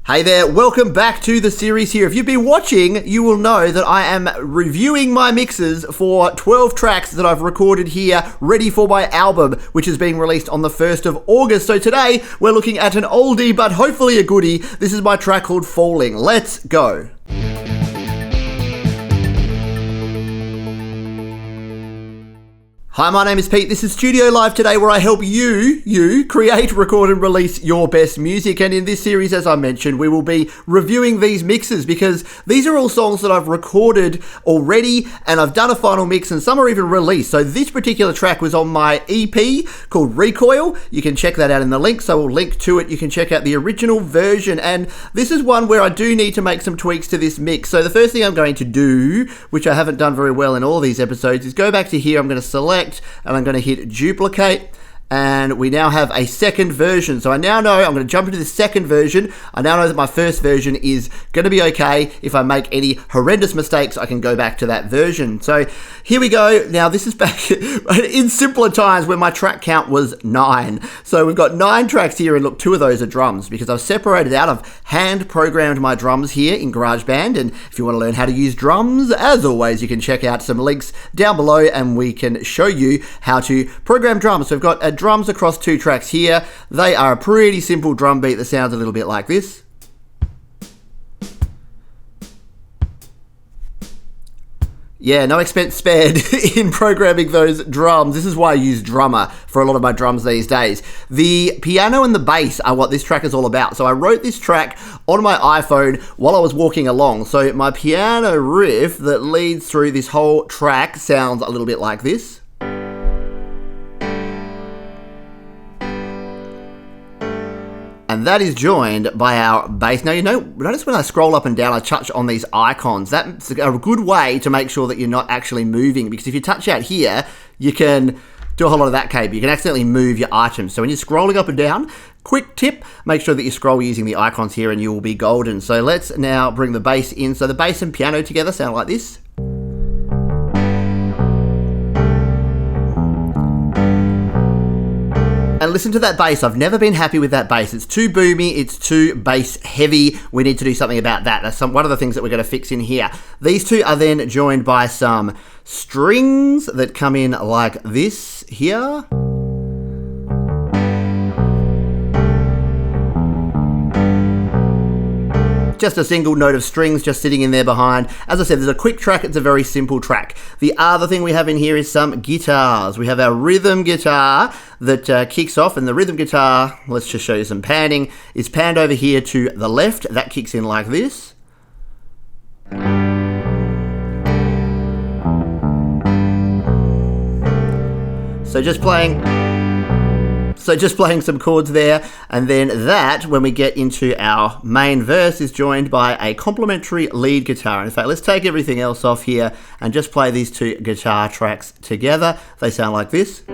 Hey there, welcome back to the series here. If you've been watching, you will know that I am reviewing my mixes for 12 tracks that I've recorded here, ready for my album, which is being released on the 1st of August. So today, we're looking at an oldie, but hopefully a goodie. This is my track called Falling. Let's go. Hi, my name is Pete. This is Studio Live today, where I help you create, record and release your best music. And in this series, as I mentioned, we will be reviewing these mixes because these are all songs that I've recorded already and I've done a final mix and some are even released. So this particular track was on my EP called Recoil. You can check that out in the link, so we'll link to it. You can check out the original version. And this is one where I do need to make some tweaks to this mix. So the first thing I'm going to do, which I haven't done very well in all these episodes, is go back to here. I'm going to select and I'm going to hit duplicate, and we now have a second version. So I now know I'm going to jump into the second version. I now know that my first version is going to be okay. If I make any horrendous mistakes, I can go back to that version. So here we go. Now this is back in simpler times when my track count was 9. So we've got 9 tracks here, and look, 2 of those are drums because I've separated out. I've hand programmed my drums here in GarageBand, and if you want to learn how to use drums, as always, you can check out some links down below and we can show you how to program drums. So we've got drums across 2 tracks here. They are a pretty simple drum beat that sounds a little bit like this. Yeah, no expense spared in programming those drums. This is why I use Drummer for a lot of my drums these days. The piano and the bass are what this track is all about. So I wrote this track on my iPhone while I was walking along. So my piano riff that leads through this whole track sounds a little bit like this. And that is joined by our bass. Now, notice when I scroll up and down, I touch on these icons. That's a good way to make sure that you're not actually moving, because if you touch out here, you can do a whole lot of that cable. You can accidentally move your items. So when you're scrolling up and down, quick tip, make sure that you scroll using the icons here and you will be golden. So let's now bring the bass in. So the bass and piano together sound like this. And listen to that bass. I've never been happy with that bass. It's too boomy, it's too bass heavy. We need to do something about that. That's one of the things that we're going to fix in here. These 2 are then joined by some strings that come in like this here. Just a single note of strings just sitting in there behind. As I said, there's a quick track. It's a very simple track. The other thing we have in here is some guitars. We have our rhythm guitar that kicks off, and the rhythm guitar, let's just show you some panning, is panned over here to the left. That kicks in like this. So just playing some chords there, and then that, when we get into our main verse, is joined by a complementary lead guitar. In fact, let's take everything else off here and just play these 2 guitar tracks together. They sound like this.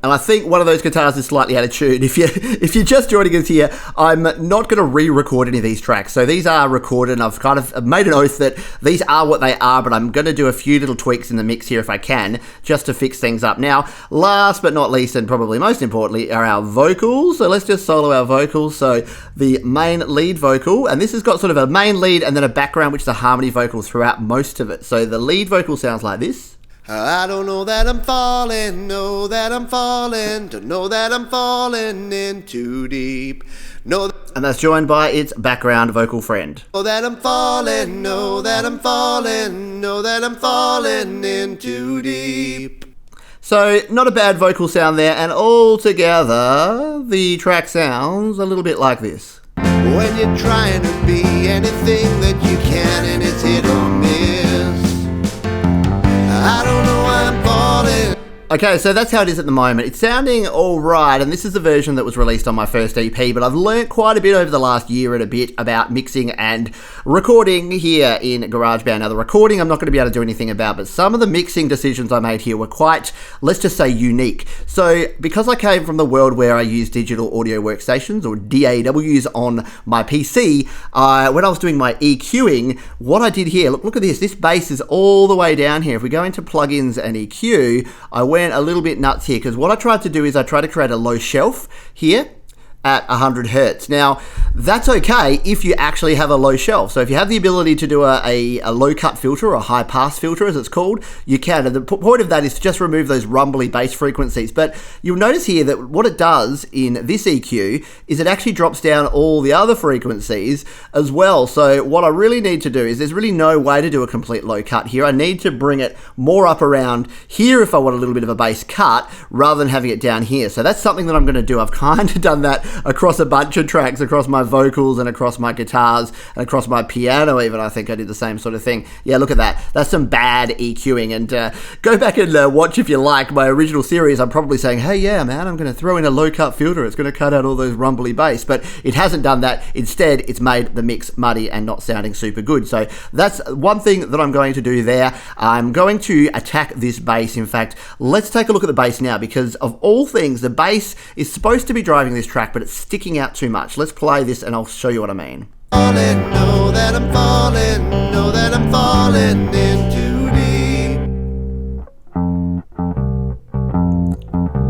And I think one of those guitars is slightly out of tune. If you're just joining us here, I'm not going to re-record any of these tracks. So these are recorded, and I've kind of made an oath that these are what they are, but I'm going to do a few little tweaks in the mix here if I can, just to fix things up. Now, last but not least, and probably most importantly, are our vocals. So let's just solo our vocals. So the main lead vocal, and this has got sort of a main lead and then a background, which is a harmony vocal throughout most of it. So the lead vocal sounds like this. I don't know that I'm falling, know that I'm falling, don't know that I'm falling in too deep. And that's joined by its background vocal friend. Know that I'm falling, know that I'm falling, know that I'm falling in too deep. So not a bad vocal sound there, and all together the track sounds a little bit like this. When you're trying to be anything that you can and it's hit or miss, I don't know why I'm falling. Okay, so that's how it is at the moment. It's sounding all right, and this is the version that was released on my first EP, but I've learnt quite a bit over the last year and a bit about mixing and recording here in GarageBand. Now, the recording I'm not going to be able to do anything about, but some of the mixing decisions I made here were quite, let's just say, unique. So, because I came from the world where I use digital audio workstations, or DAWs, on my PC, when I was doing my EQing, what I did here, look at this. This bass is all the way down here. If we go into plugins and EQ, I went a little bit nuts here because what I tried to do is I tried to create a low shelf here at 100 hertz. Now, that's okay if you actually have a low shelf. So if you have the ability to do a low cut filter, or a high pass filter as it's called, you can. And the point of that is to just remove those rumbly bass frequencies. But you'll notice here that what it does in this EQ is it actually drops down all the other frequencies as well. So what I really need to do is, there's really no way to do a complete low cut here. I need to bring it more up around here if I want a little bit of a bass cut, rather than having it down here. So that's something that I'm going to do. I've kind of done that across a bunch of tracks, across my vocals and across my guitars and across my piano even. I think I did the same sort of thing. Yeah, look at that. That's some bad EQing. And go back and watch, if you like, my original series. I'm probably saying, hey, yeah, man, I'm going to throw in a low cut filter. It's going to cut out all those rumbly bass. But it hasn't done that. Instead, it's made the mix muddy and not sounding super good. So that's one thing that I'm going to do there. I'm going to attack this bass. In fact, let's take a look at the bass now, because of all things, the bass is supposed to be driving this track, but it's sticking out too much. Let's play this and I'll show you what I mean. Falling, know that I'm falling, know that I'm falling in too deep.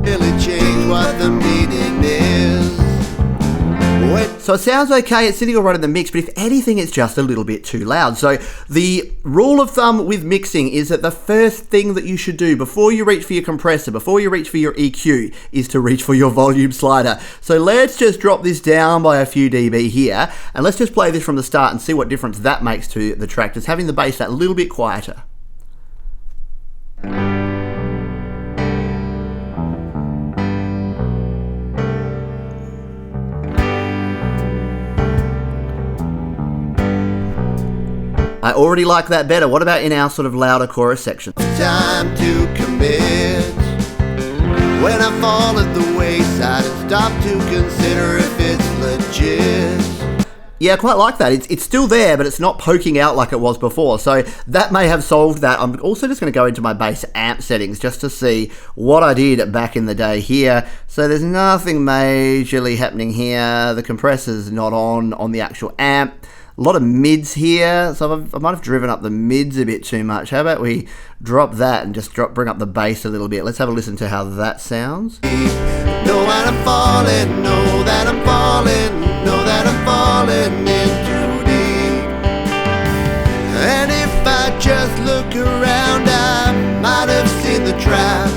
Really change what the meaning is. So it sounds okay, it's sitting all right in the mix, but if anything, it's just a little bit too loud. So the rule of thumb with mixing is that the first thing that you should do before you reach for your compressor, before you reach for your EQ, is to reach for your volume slider. So let's just drop this down by a few dB here, and let's just play this from the start and see what difference that makes to the track, just having the bass that little bit quieter. I already like that better. What about in our sort of louder chorus section? Time to commit. When I fall at the wayside and stop to consider if it's legit. Yeah, I quite like that. It's still there, but it's not poking out like it was before. So that may have solved that. I'm also just going to go into my bass amp settings just to see what I did back in the day here. So there's nothing majorly happening here. The compressor's not on the actual amp. A lot of mids here, so I might have driven up the mids a bit too much. How about we drop that and just bring up the bass a little bit? Let's have a listen to how that sounds. Know that I'm falling, know that I'm falling, know that I'm falling in too deep. And if I just look around, I might have seen the trap.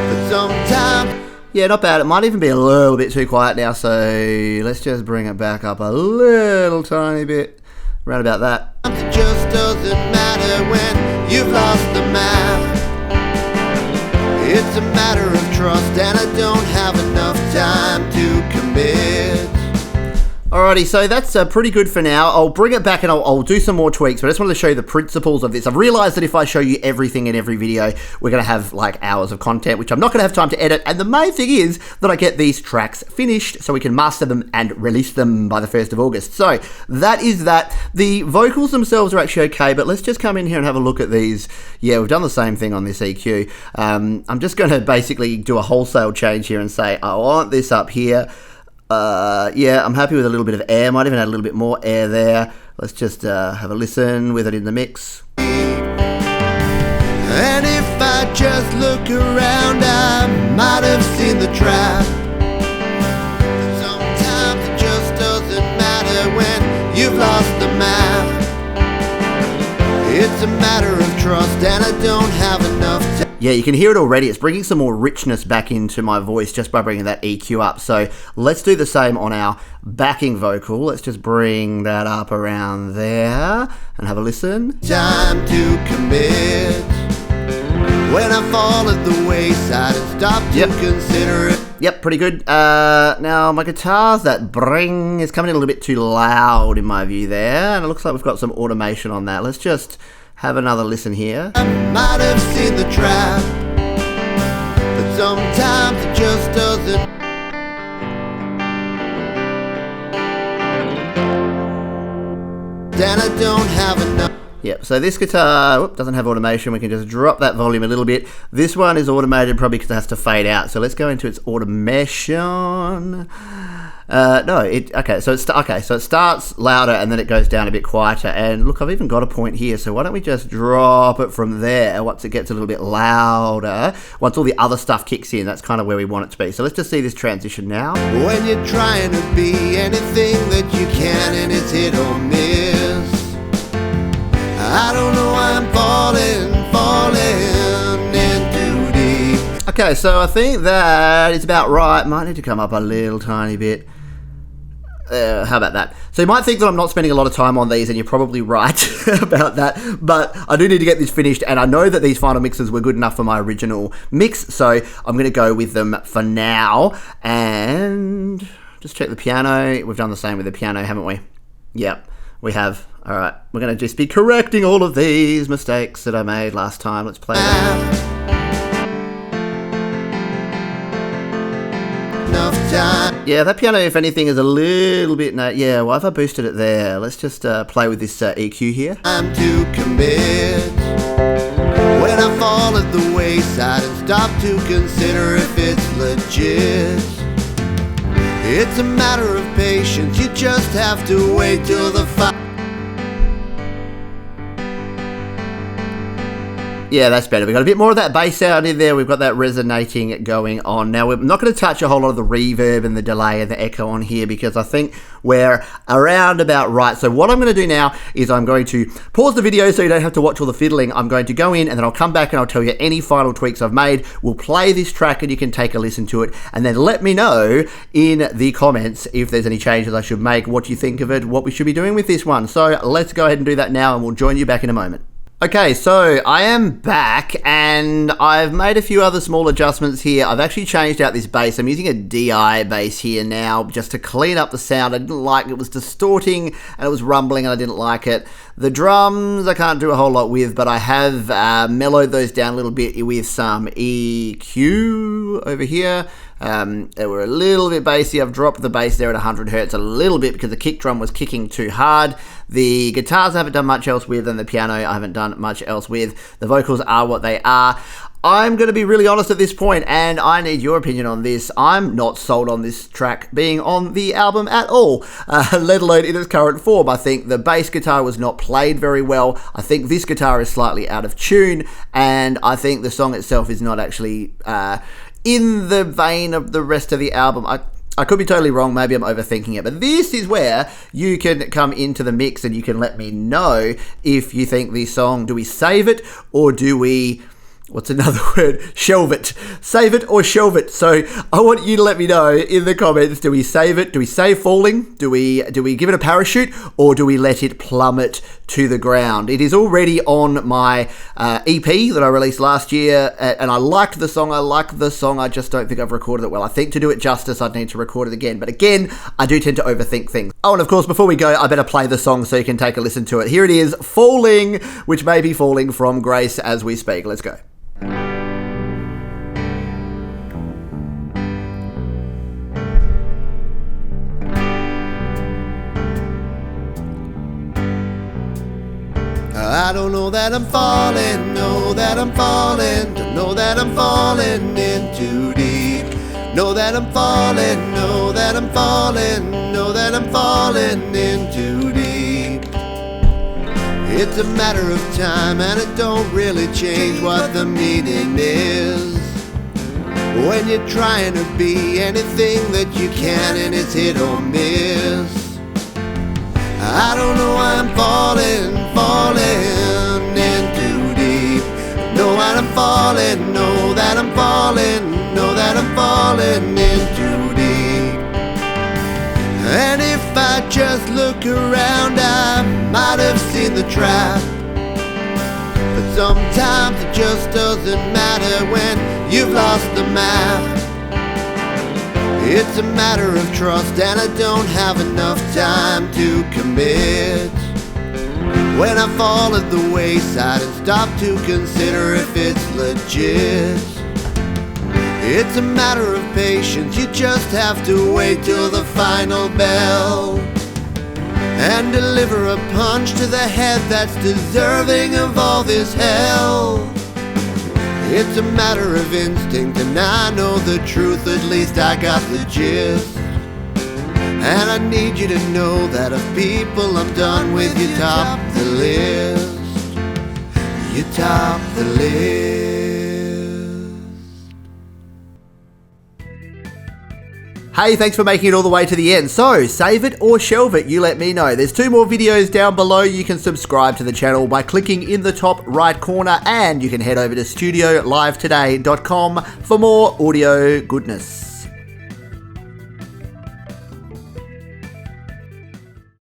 But sometimes... Yeah, not bad. It might even be a little bit too quiet now, so let's just bring it back up a little tiny bit. Around about that. It just doesn't matter when you've lost the map. It's a matter of trust, and I don't have enough time to commit. Alrighty, so that's pretty good for now. I'll bring it back and I'll do some more tweaks, but I just wanted to show you the principles of this. I've realized that if I show you everything in every video, we're going to have like hours of content, which I'm not going to have time to edit. And the main thing is that I get these tracks finished so we can master them and release them by the 1st of August. So that is that. The vocals themselves are actually okay, but let's just come in here and have a look at these. Yeah, we've done the same thing on this EQ. I'm just going to basically do a wholesale change here and say, I want this up here. Yeah, I'm happy with a little bit of air. Might even add a little bit more air there. Let's just have a listen with it in the mix. And if I just look around, I might have seen the trap. Sometimes it just doesn't matter when you've lost the map. It's a matter of trust, and I don't have enough time. Yeah, you can hear it already. It's bringing some more richness back into my voice just by bringing that EQ up. So let's do the same on our backing vocal. Let's just bring that up around there and have a listen. Time to commit. When I fall at the wayside and stop to consider it. Yep, pretty good. Now, my guitars, that bring is coming in a little bit too loud in my view there. And it looks like we've got some automation on that. Let's just have another listen here. I might have seen the trap. sometimes it just doesn't. And I don't have enough. Yep, so this guitar doesn't have automation. We can just drop that volume a little bit. This one is automated probably because it has to fade out. So let's go into its automation. So it starts louder and then it goes down a bit quieter. And look, I've even got a point here. So why don't we just drop it from there once it gets a little bit louder? Once all the other stuff kicks in, that's kind of where we want it to be. So let's just see this transition now. When you're trying to be anything that you can and it's hit or miss, I don't know why I'm falling in too deep. Okay, so I think that is about right. Might need to come up a little tiny bit. How about that? So you might think that I'm not spending a lot of time on these, and you're probably right about that, but I do need to get this finished, and I know that these final mixes were good enough for my original mix, so I'm going to go with them for now, and just check the piano. We've done the same with the piano, haven't we? Yep, we have. All right, we're going to just be correcting all of these mistakes that I made last time. Let's play that. Yeah, that piano, if anything, is a little bit... yeah, why have I boosted it there? Let's just play with this EQ here. I'm to commit when I fall at the wayside and stop to consider if it's legit. It's a matter of patience, you just have to wait till the fight. Yeah, that's better. We've got a bit more of that bass sound in there. We've got that resonating going on. Now, we're not going to touch a whole lot of the reverb and the delay and the echo on here because I think we're around about right. So what I'm going to do now is I'm going to pause the video so you don't have to watch all the fiddling. I'm going to go in and then I'll come back and I'll tell you any final tweaks I've made. We'll play this track and you can take a listen to it and then let me know in the comments if there's any changes I should make, what you think of it, what we should be doing with this one. So let's go ahead and do that now and we'll join you back in a moment. Okay, so I am back and I've made a few other small adjustments here. I've actually changed out this bass. I'm using a DI bass here now just to clean up the sound. I didn't like it. It was distorting and it was rumbling and I didn't like it. The drums I can't do a whole lot with, but I have mellowed those down a little bit with some EQ over here. They were a little bit bassy. I've dropped the bass there at 100 Hertz a little bit because the kick drum was kicking too hard. The guitars I haven't done much else with, and the piano I haven't done much else with. The vocals are what they are. I'm going to be really honest at this point, and I need your opinion on this. I'm not sold on this track being on the album at all, let alone in its current form. I think the bass guitar was not played very well. I think this guitar is slightly out of tune, and I think the song itself is not actually in the vein of the rest of the album. I could be totally wrong, maybe I'm overthinking it, but this is where you can come into the mix and you can let me know if you think the song, do we save it or do we... what's another word? Shelve it. Save it or shelve it. So I want you to let me know in the comments, do we save it? Do we save falling? Do we give it a parachute? Or do we let it plummet to the ground? It is already on my EP that I released last year, and I liked the song. I just don't think I've recorded it well. I think to do it justice, I'd need to record it again. But again, I do tend to overthink things. Oh, and of course, before we go, I better play the song so you can take a listen to it. Here it is, Falling, which may be falling from grace as we speak. Let's go. I don't know that I'm falling, know that I'm falling, don't know that I'm falling in too deep. Know that I'm falling, know that I'm falling, know that I'm falling in too deep. It's a matter of time and it don't really change what the meaning is. When you're trying to be anything that you can and it's hit or miss. I don't know why I'm falling in too deep. Know that I'm falling, know that I'm falling, know that I'm falling in too deep. And if I just look around, I might have seen the trap. But sometimes it just doesn't matter when you've lost the map. It's a matter of trust and I don't have enough time to commit. When I fall at the wayside and stop to consider if it's legit. It's a matter of patience, you just have to wait till the final bell and deliver a punch to the head that's deserving of all this hell. It's a matter of instinct, and I know the truth, at least I got the gist. And I need you to know that of people I'm done with, you top the list. You top the list. Hey, thanks for making it all the way to the end. So, save it or shelve it, you let me know. There's 2 more videos down below. You can subscribe to the channel by clicking in the top right corner, and you can head over to studiolivetoday.com for more audio goodness.